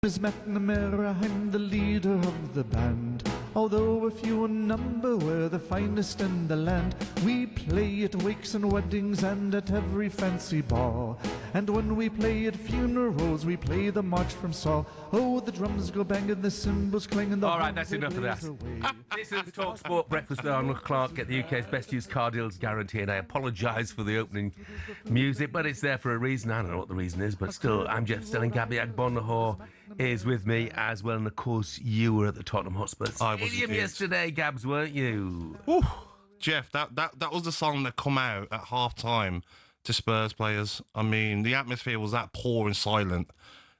Is McNamara, I'm the leader of the band. Although a few in number, we're the finest in the land. We play at wakes and weddings and at every fancy ball. And when we play at funerals, we play the march from Saul. Oh, the drums go banging, the cymbals clanging. All right, that's enough of that. This is talkSPORT Breakfast with Arnold Clark. Get the UK's best used car deals guarantee. And I apologise for the opening music, but it's there for a reason. I don't know what the reason is, but still, I'm Jeff Stelling. Gabby Agbonlahor is with me as well, and of course you were at the Tottenham Hotspur Stadium yesterday, Gabs, weren't you? Ooh, Jeff, that was the song that come out at half time to Spurs players. I mean, the atmosphere was that poor and silent.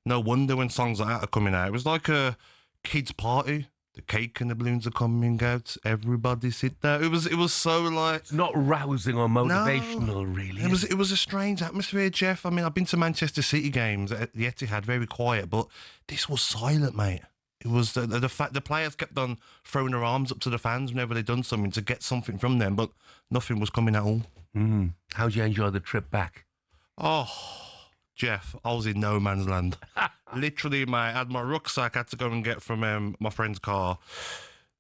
No wonder when songs like that are coming out. It was like a kids' party. The cake and the balloons are coming out. Everybody sit there. It was so like... It's not rousing or motivational, really. It was a strange atmosphere, Jeff. I mean, I've been to Manchester City games at the Etihad, very quiet, but this was silent, mate. It was the fact the players kept on throwing their arms up to the fans whenever they'd done something to get something from them, but nothing was coming at all. How'd you enjoy the trip back? Oh, Jeff, I was in no man's land. Literally, mate, I had my rucksack I had to go and get from my friend's car.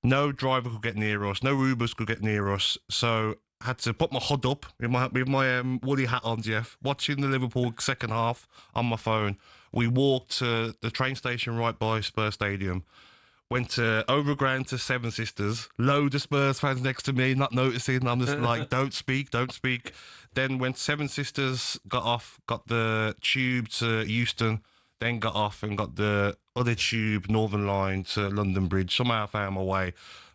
No driver could get near us. No Ubers could get near us. So I had to put my hood up with my woolly hat on, Jeff, watching the Liverpool second half on my phone. We walked to the train station right by Spurs Stadium. Went overground to Seven Sisters. Loads of Spurs fans next to me, not noticing. I'm just like, don't speak. Then went Seven Sisters, got off, got the tube to Euston, then got off and got the other tube, Northern Line, to London Bridge. Somehow I found my way.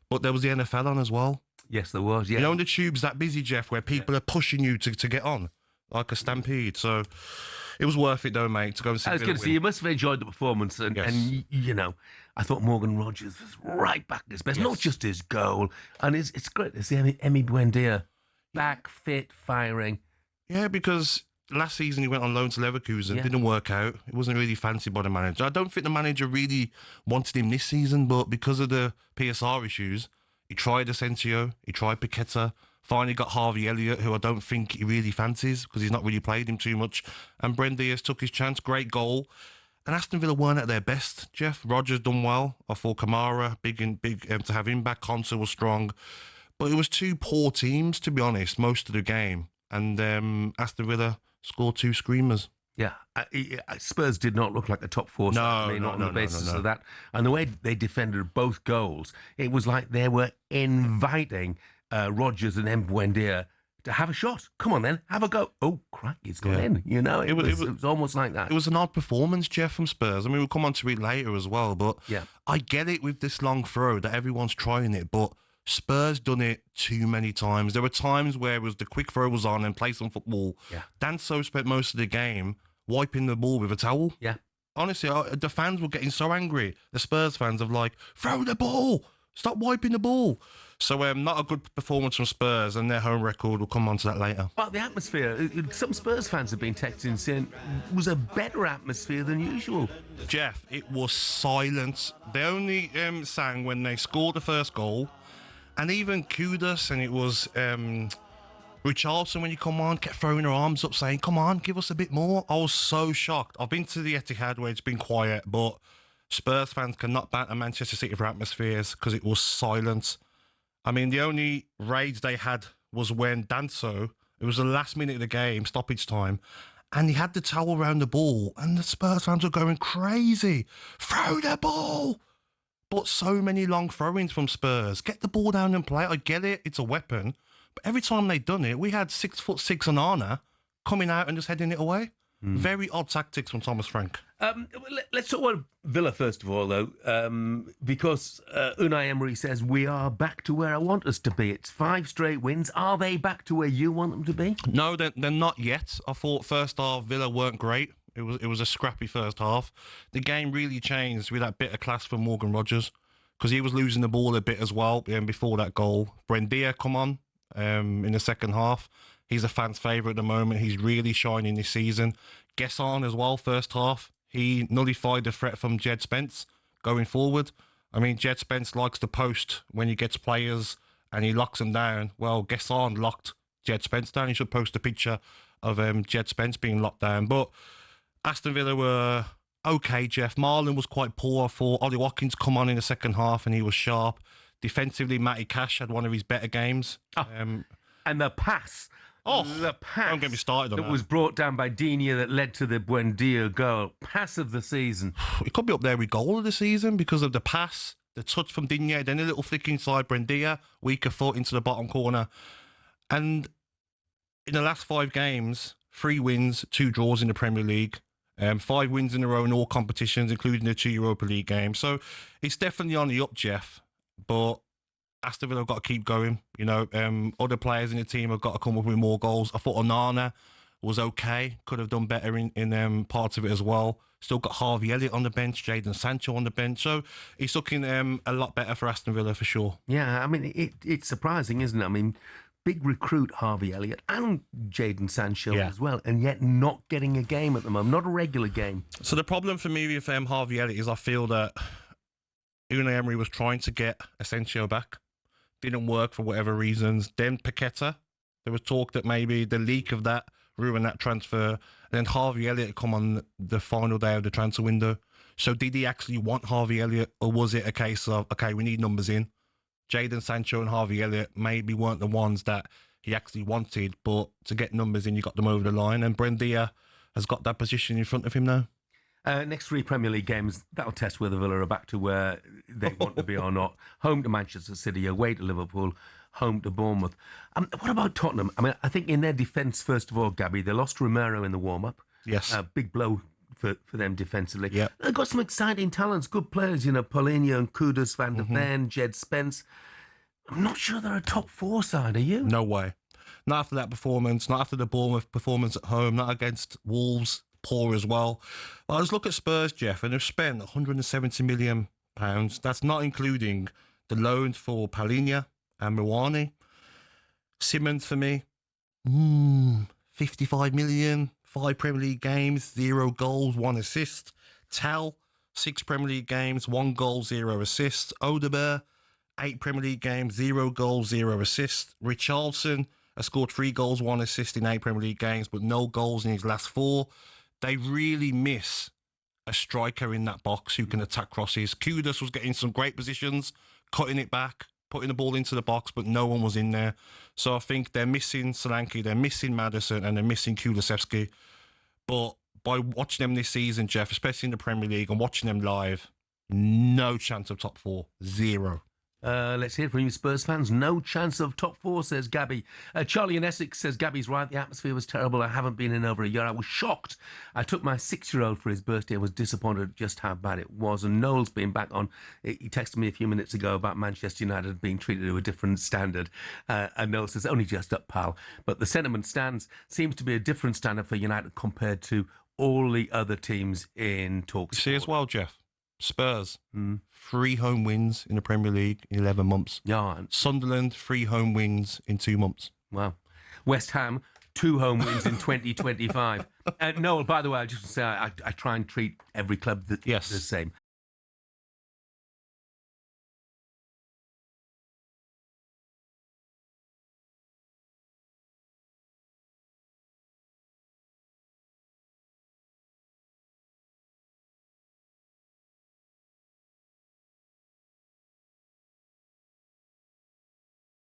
But there was the NFL on as well. Yes, there was, yeah. You know, the tube's that busy, Jeff, where people are pushing you to get on, like a stampede. So it was worth it, though, mate, to go and see. I was going to say, you must have enjoyed the performance. And, Yes. and you know, I thought Morgan Rogers was right back at his best, not just his goal. And it's great to see Emi Buendia back, fit, firing. Yeah, because last season he went on loan to Leverkusen. Didn't work out. It wasn't really fancied by the manager. I don't think the manager really wanted him this season, but because of the PSR issues, he tried Asensio, he tried Paqueta, finally got Harvey Elliott, who I don't think he really fancies because he's not really played him too much. And Brent Diaz took his chance. Great goal. And Aston Villa weren't at their best, Jeff. Rogers done well. I thought Kamara, big to have him back. Konsa was strong. But it was two poor teams, to be honest, most of the game. And Aston Villa scored two screamers. Yeah, Spurs did not look like the top four, not on the basis of that. And the way they defended both goals, it was like they were inviting Rogers and Buendia to have a shot. Come on then, have a go. Oh, crack, it's gone in. You know, it was almost like that. It was an odd performance, Jeff, from Spurs. I mean, we'll come on to it later as well, but yeah. I get it with this long throw that everyone's trying it, but Spurs done it too many times. There were times where it was the quick throw was on and play some football. Yeah. Danso spent most of the game wiping the ball with a towel. Yeah. Honestly, the fans were getting so angry. The Spurs fans of like, throw the ball, stop wiping the ball. So not a good performance from Spurs, and their home record, we'll come on to that later. Well, the atmosphere, some Spurs fans have been texting saying it was a better atmosphere than usual. Jeff, it was silent. They only sang when they scored the first goal, and even Kudus, and it was Richarlison, when you come on, kept throwing her arms up saying, come on, give us a bit more. I was so shocked. I've been to the Etihad where it's been quiet, but Spurs fans cannot banter Manchester City for atmospheres because it was silent. I mean, the only rage they had was when Danso, it was the last minute of the game, stoppage time, and he had the towel around the ball, and the Spurs fans were going crazy. Throw the ball! But so many long throw-ins from Spurs. Get the ball down and play. I get it, it's a weapon. But every time they'd done it, we had 6'6" Onana coming out and just heading it away. Very odd tactics from Thomas Frank. Let's talk about Villa first of all, though, because Unai Emery says we are back to where I want us to be. It's 5 straight wins. Are they back to where you want them to be? No, they're not yet. I thought first half Villa weren't great. It was a scrappy first half. The game really changed with that bit of class from Morgan Rogers because he was losing the ball a bit as well before that goal. Buendia come on in the second half. He's a fan's favourite at the moment. He's really shining this season. Gesson as well, first half. He nullified the threat from Jed Spence going forward. I mean, Jed Spence likes to post when he gets players and he locks them down. Well, Gesson locked Jed Spence down. He should post a picture of Jed Spence being locked down. But Aston Villa were okay, Jeff. Marlon was quite poor. For Ollie Watkins come on in the second half and he was sharp. Defensively, Matty Cash had one of his better games. And the pass. The pass. Don't get me started on that. That was brought down by Digne that led to the Buendia goal. Pass of the season. It could be up there with goal of the season because of the pass, the touch from Digne, then a little flick inside Buendia, weaker foot into the bottom corner. And in the last 5 games, 3 wins, 2 draws in the Premier League. 5 wins in a row in all competitions, including the 2 Europa League games. So it's definitely on the up, Jeff. But Aston Villa have got to keep going. You know, other players in the team have got to come up with more goals. I thought Onana was okay. Could have done better in parts of it as well. Still got Harvey Elliott on the bench, Jadon Sancho on the bench. So he's looking a lot better for Aston Villa for sure. Yeah, I mean, it's surprising, isn't it? I mean, big recruit Harvey Elliott and Jadon Sancho as well, and yet not getting a game at the moment, not a regular game. So the problem for me with Harvey Elliott is I feel that Unai Emery was trying to get Asensio back. Didn't work for whatever reasons. Then Paqueta, there was talk that maybe the leak of that ruined that transfer. And then Harvey Elliott come on the final day of the transfer window. So did he actually want Harvey Elliott, or was it a case of, okay, we need numbers in? Jadon Sancho and Harvey Elliott maybe weren't the ones that he actually wanted, but to get numbers in, you got them over the line. And Buendia has got that position in front of him now. Next 3 Premier League games, that'll test whether Villa are back to where they want to be or not. Home to Manchester City, away to Liverpool, home to Bournemouth. What about Tottenham? I mean, I think in their defence, first of all, Gabby, they lost Romero in the warm-up. Yes. Big blow for them defensively. Yep. They've got some exciting talents, good players, you know, Paulinho and Kudus, Van der Ven, Jed Spence. I'm not sure they're a top 4 side, are you? No way. Not after that performance, not after the Bournemouth performance at home, not against Wolves. Poor as well. I just look at Spurs, Jeff, and they've spent £170 million. That's not including the loans for Paulinho and Mawani. Simmons for me, 55 million, 5 Premier League games, 0 goals, 1 assist. Tell, 6 Premier League games, 1 goal, 0 assists. Odegaard, 8 Premier League games, 0 goals, 0 assists. Richarlison has scored 3 goals, 1 assist in 8 Premier League games, but no goals in his last 4. They really miss a striker in that box who can attack crosses. Kudus was getting some great positions, cutting it back, putting the ball into the box, but no one was in there. So I think they're missing Solanke, they're missing Maddison, and they're missing Kulusevski. But by watching them this season, Jeff, especially in the Premier League, and watching them live, no chance of top 4. 0. Let's hear from you, Spurs fans. No chance of top 4, says Gabby. Charlie in Essex says, Gabby's right. The atmosphere was terrible. I haven't been in over a year. I was shocked. I took my 6-year-old for his birthday and was disappointed at just how bad it was. And Noel's been back on. He texted me a few minutes ago about Manchester United being treated to a different standard. And Noel says, only just up, pal. But the sentiment seems to be a different standard for United compared to all the other teams in talkSPORT. See as well, Jeff. Spurs, 3 home wins in the Premier League in 11 months. Yeah. Sunderland, 3 home wins in 2 months. Wow. West Ham, 2 home wins in 2025. Noel, by the way, I just want to say I try and treat every club the same.